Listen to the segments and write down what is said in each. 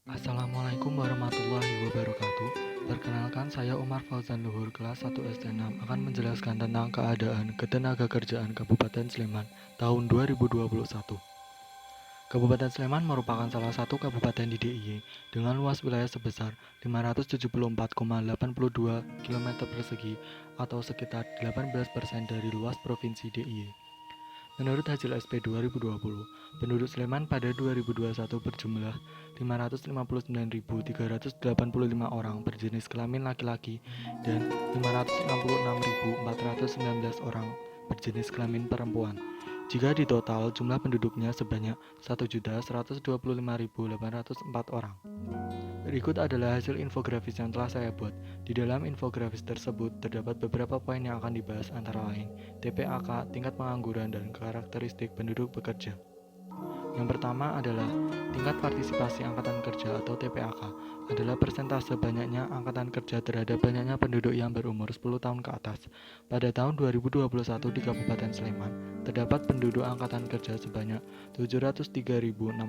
Assalamualaikum warahmatullahi wabarakatuh. Perkenalkan, saya Umar Fauzan Luhur, kelas 1 SD 6, akan menjelaskan tentang keadaan ketenagakerjaan Kabupaten Sleman tahun 2021. Kabupaten Sleman merupakan salah satu kabupaten di DIY dengan luas wilayah sebesar 574,82 km persegi atau sekitar 18% dari luas provinsi DIY. Menurut hasil SP 2020, penduduk Sleman pada 2021 berjumlah 559.385 orang berjenis kelamin laki-laki dan 566.419 orang berjenis kelamin perempuan. Jika di total jumlah penduduknya sebanyak 1.125.804 orang. Berikut adalah hasil infografis yang telah saya buat. Di dalam infografis tersebut terdapat beberapa poin yang akan dibahas, antara lain TPAK, tingkat pengangguran, dan karakteristik penduduk bekerja. Yang pertama adalah tingkat partisipasi angkatan kerja atau TPAK adalah persentase banyaknya angkatan kerja terhadap banyaknya penduduk yang berumur 10 tahun ke atas. Pada tahun 2021 di Kabupaten Sleman, terdapat penduduk angkatan kerja sebanyak 703.666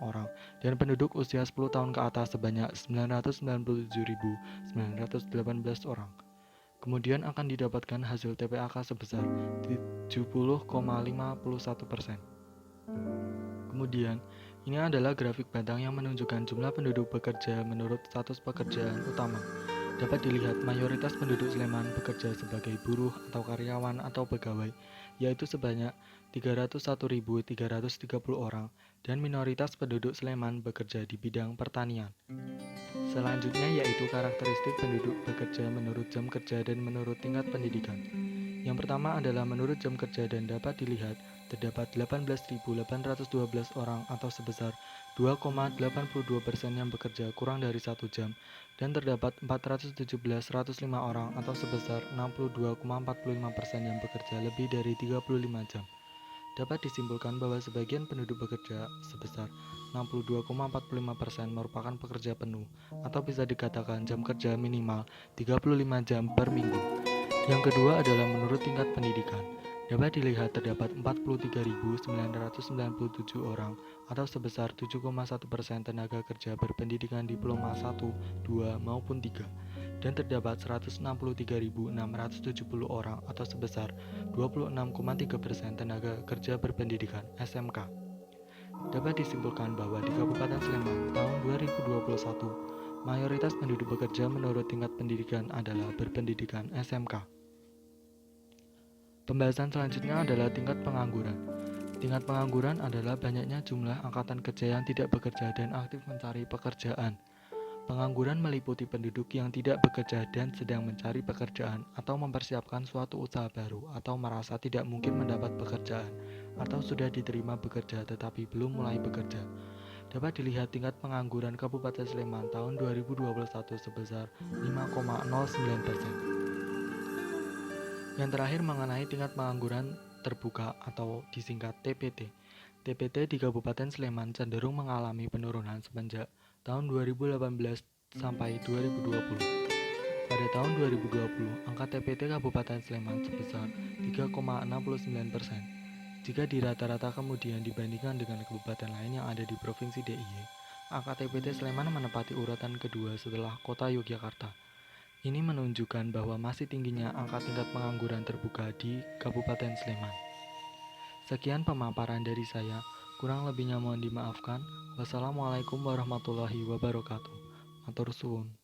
orang dan penduduk usia 10 tahun ke atas sebanyak 997.918 orang. Kemudian akan didapatkan hasil TPAK sebesar 70,51%. Kemudian, ini adalah grafik batang yang menunjukkan jumlah penduduk bekerja menurut status pekerjaan utama. Dapat dilihat mayoritas penduduk Sleman bekerja sebagai buruh atau karyawan atau pegawai, yaitu sebanyak 301.330 orang, dan minoritas penduduk Sleman bekerja di bidang pertanian. Selanjutnya yaitu karakteristik penduduk bekerja menurut jam kerja dan menurut tingkat pendidikan. Yang pertama adalah menurut jam kerja, dan dapat dilihat terdapat 18.812 orang atau sebesar 2,82% yang bekerja kurang dari 1 jam, dan terdapat 417.105 orang atau sebesar 62,45% yang bekerja lebih dari 35 jam. Dapat disimpulkan bahwa sebagian penduduk bekerja sebesar 62,45% merupakan pekerja penuh, atau bisa dikatakan jam kerja minimal 35 jam per minggu. Yang kedua adalah menurut tingkat pendidikan. Dapat dilihat terdapat 43.997 orang atau sebesar 7,1% tenaga kerja berpendidikan diploma 1, 2, maupun 3, dan terdapat 163.670 orang atau sebesar 26,3% tenaga kerja berpendidikan SMK. Dapat disimpulkan bahwa di Kabupaten Sleman tahun 2021, mayoritas penduduk bekerja menurut tingkat pendidikan adalah berpendidikan SMK. Pembahasan selanjutnya adalah tingkat pengangguran. Tingkat pengangguran adalah banyaknya jumlah angkatan kerja yang tidak bekerja dan aktif mencari pekerjaan. Pengangguran meliputi penduduk yang tidak bekerja dan sedang mencari pekerjaan atau mempersiapkan suatu usaha baru atau merasa tidak mungkin mendapat pekerjaan atau sudah diterima bekerja tetapi belum mulai bekerja. Dapat dilihat tingkat pengangguran Kabupaten Sleman tahun 2021 sebesar 5,09%. Yang terakhir mengenai tingkat pengangguran terbuka atau disingkat TPT. TPT di Kabupaten Sleman cenderung mengalami penurunan semenjak tahun 2018 sampai 2020. Pada tahun 2020, angka TPT Kabupaten Sleman sebesar 3,69%. Jika dirata-rata kemudian dibandingkan dengan kabupaten lain yang ada di Provinsi DIY, angka TPT Sleman menempati urutan kedua setelah kota Yogyakarta. Ini menunjukkan bahwa masih tingginya angka tingkat pengangguran terbuka di Kabupaten Sleman. Sekian pemaparan dari saya, kurang lebihnya mohon dimaafkan. Wassalamualaikum warahmatullahi wabarakatuh. Matur suwun.